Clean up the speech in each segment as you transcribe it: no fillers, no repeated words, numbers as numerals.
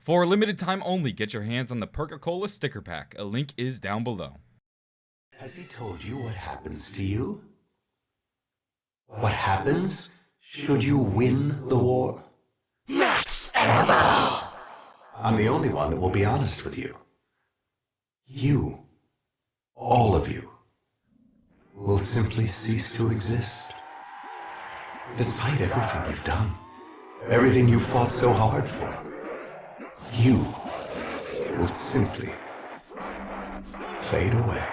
For a limited time only, get your hands on the Perca-Cola sticker pack. A link is down below. Has he told you what happens to you? What happens should you win the war? Max ammo! I'm the only one that will be honest with you. You, all of you, will simply cease to exist. Despite everything you've done, everything you fought so hard for, you will simply fade away.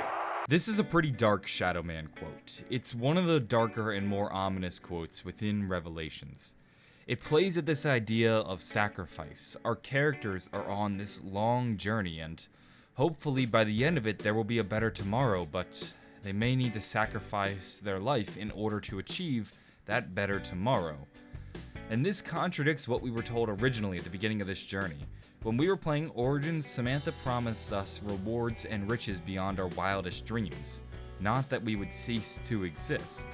This is a pretty dark Shadow Man quote. It's one of the darker and more ominous quotes within Revelations. It plays at this idea of sacrifice. Our characters are on this long journey, and hopefully by the end of it there will be a better tomorrow, but they may need to sacrifice their life in order to achieve that better tomorrow. And this contradicts what we were told originally at the beginning of this journey. When we were playing Origins, Samantha promised us rewards and riches beyond our wildest dreams, not that we would cease to exist.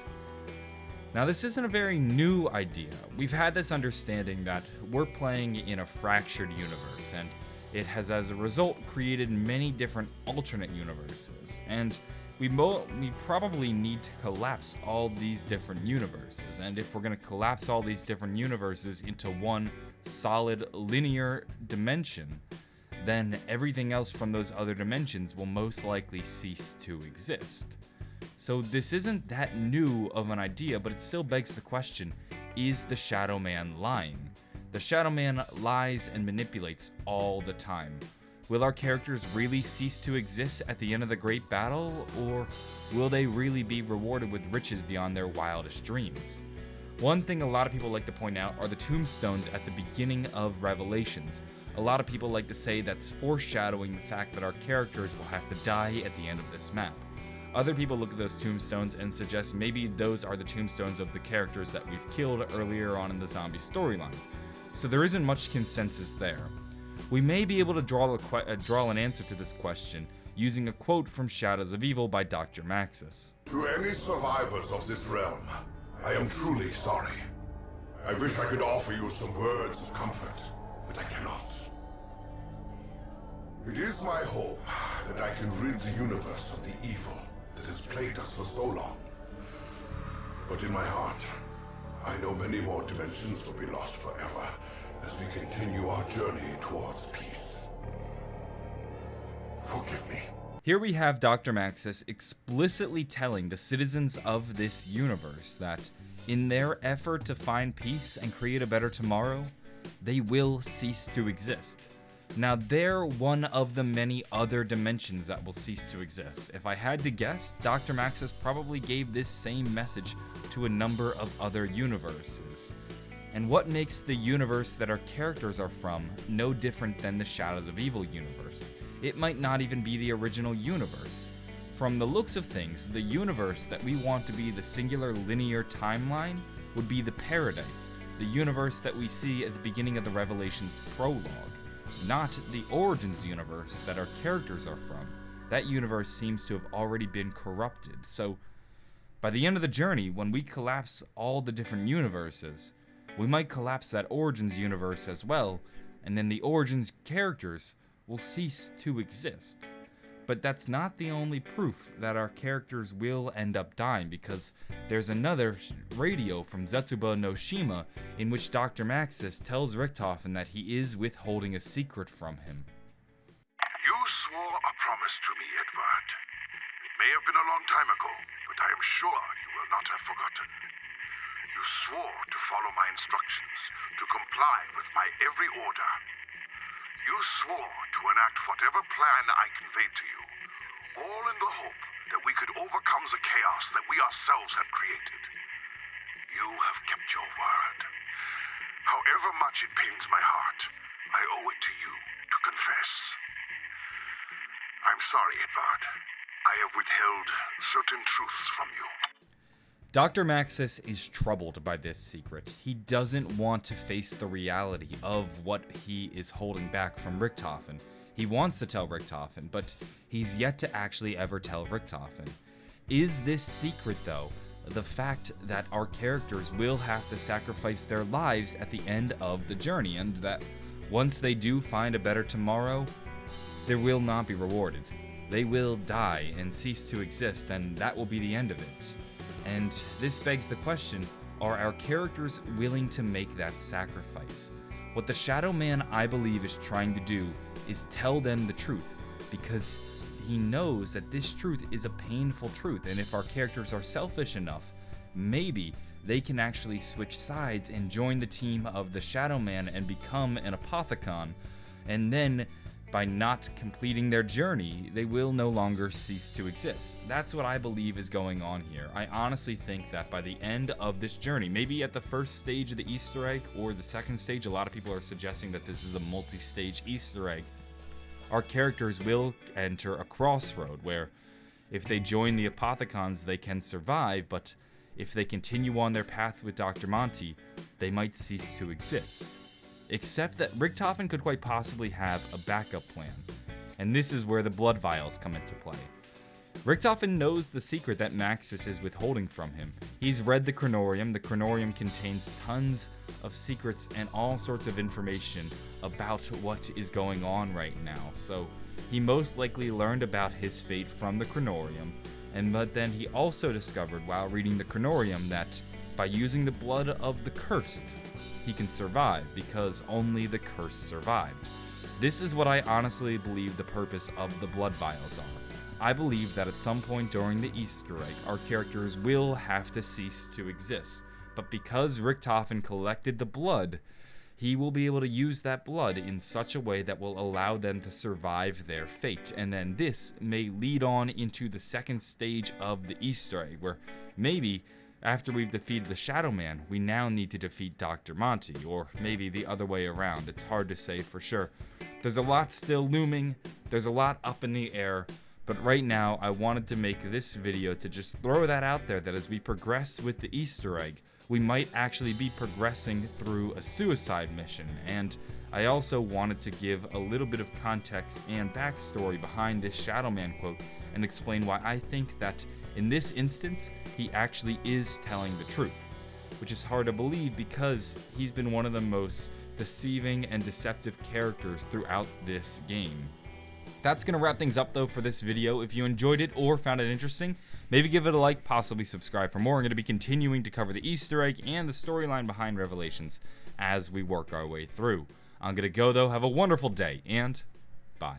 Now, this isn't a very new idea. We've had this understanding that we're playing in a fractured universe, and it has as a result created many different alternate universes, and we probably need to collapse all these different universes. And if we're going to collapse all these different universes into one solid linear dimension, then everything else from those other dimensions will most likely cease to exist. So this isn't that new of an idea, but it still begs the question, is the Shadow Man lying? The Shadow Man lies and manipulates all the time. Will our characters really cease to exist at the end of the great battle, or will they really be rewarded with riches beyond their wildest dreams? One thing a lot of people like to point out are the tombstones at the beginning of Revelations. A lot of people like to say that's foreshadowing the fact that our characters will have to die at the end of this map. Other people look at those tombstones and suggest maybe those are the tombstones of the characters that we've killed earlier on in the zombie storyline. So there isn't much consensus there. We may be able to draw an answer to this question using a quote from Shadows of Evil by Dr. Maxis. To any survivors of this realm, I am truly sorry. I wish I could offer you some words of comfort, but I cannot. It is my hope that I can rid the universe of the evil that has plagued us for so long. But in my heart, I know many more dimensions will be lost forever as we continue our journey towards peace. Forgive me. Here we have Dr. Maxis explicitly telling the citizens of this universe that in their effort to find peace and create a better tomorrow, they will cease to exist. Now, they're one of the many other dimensions that will cease to exist. If I had to guess, Dr. Maxis probably gave this same message to a number of other universes. And what makes the universe that our characters are from no different than the Shadows of Evil universe? It might not even be the original universe. From the looks of things, the universe that we want to be the singular linear timeline would be the Paradise, the universe that we see at the beginning of the Revelations prologue, not the Origins universe that our characters are from. That universe seems to have already been corrupted, so by the end of the journey, when we collapse all the different universes, we might collapse that Origins universe as well, and then the Origins characters will cease to exist. But that's not the only proof that our characters will end up dying, because there's another radio from Zetsuba no Shima in which Dr. Maxis tells Richtofen that he is withholding a secret from him. You swore a promise to me, Edward. It may have been a long time ago, but I am sure you will not have forgotten. You swore to follow my instructions, to comply with my every order. You swore to enact whatever plan I conveyed to you, all in the hope that we could overcome the chaos that we ourselves had created. You have kept your word. However much it pains my heart, I owe it to you to confess. I'm sorry, Edward. I have withheld certain truths from you. Dr. Maxis is troubled by this secret. He doesn't want to face the reality of what he is holding back from Richtofen. He wants to tell Richtofen, but he's yet to actually ever tell Richtofen. Is this secret, though, the fact that our characters will have to sacrifice their lives at the end of the journey, and that Once they do find a better tomorrow, they will not be rewarded. They will die and cease to exist, and that will be the end of it. And this begs the question, are our characters willing to make that sacrifice? What the Shadow Man, I believe, is trying to do is tell them the truth, because he knows that this truth is a painful truth, and if our characters are selfish enough, maybe they can actually switch sides and join the team of the Shadow Man and become an Apothecon, and then by not completing their journey, they will no longer cease to exist. That's what I believe is going on here. I honestly think that by the end of this journey, maybe at the first stage of the Easter egg or the second stage, a lot of people are suggesting that this is a multi-stage Easter egg, our characters will enter a crossroad where if they join the Apothecons, they can survive, but if they continue on their path with Dr. Monty, they might cease to exist. Except that Richtofen could quite possibly have a backup plan, and this is where the blood vials come into play. Richtofen knows the secret that Maxis is withholding from him. He's read the Chronorium. The Chronorium contains tons of secrets and all sorts of information about what is going on right now, so he most likely learned about his fate from the Chronorium, but then he also discovered while reading the Chronorium that by using the blood of the cursed, he can survive because only the cursed survived. This is what I honestly believe the purpose of the blood vials are. I believe that at some point during the Easter egg, our characters will have to cease to exist, but because Richtofen collected the blood, he will be able to use that blood in such a way that will allow them to survive their fate, and then this may lead on into the second stage of the Easter egg, where maybe after we've defeated the Shadow Man, we now need to defeat Dr. Monty, or maybe the other way around. It's hard to say for sure. There's a lot still looming, there's a lot up in the air, but right now I wanted to make this video to just throw that out there, that as we progress with the Easter egg, we might actually be progressing through a suicide mission, and I also wanted to give a little bit of context and backstory behind this Shadow Man quote and explain why I think that in this instance, he actually is telling the truth, which is hard to believe because he's been one of the most deceiving and deceptive characters throughout this game. That's going to wrap things up though for this video. If you enjoyed it or found it interesting, maybe give it a like, possibly subscribe for more. I'm going to be continuing to cover the Easter egg and the storyline behind Revelations as we work our way through. I'm going to go though, have a wonderful day, and bye.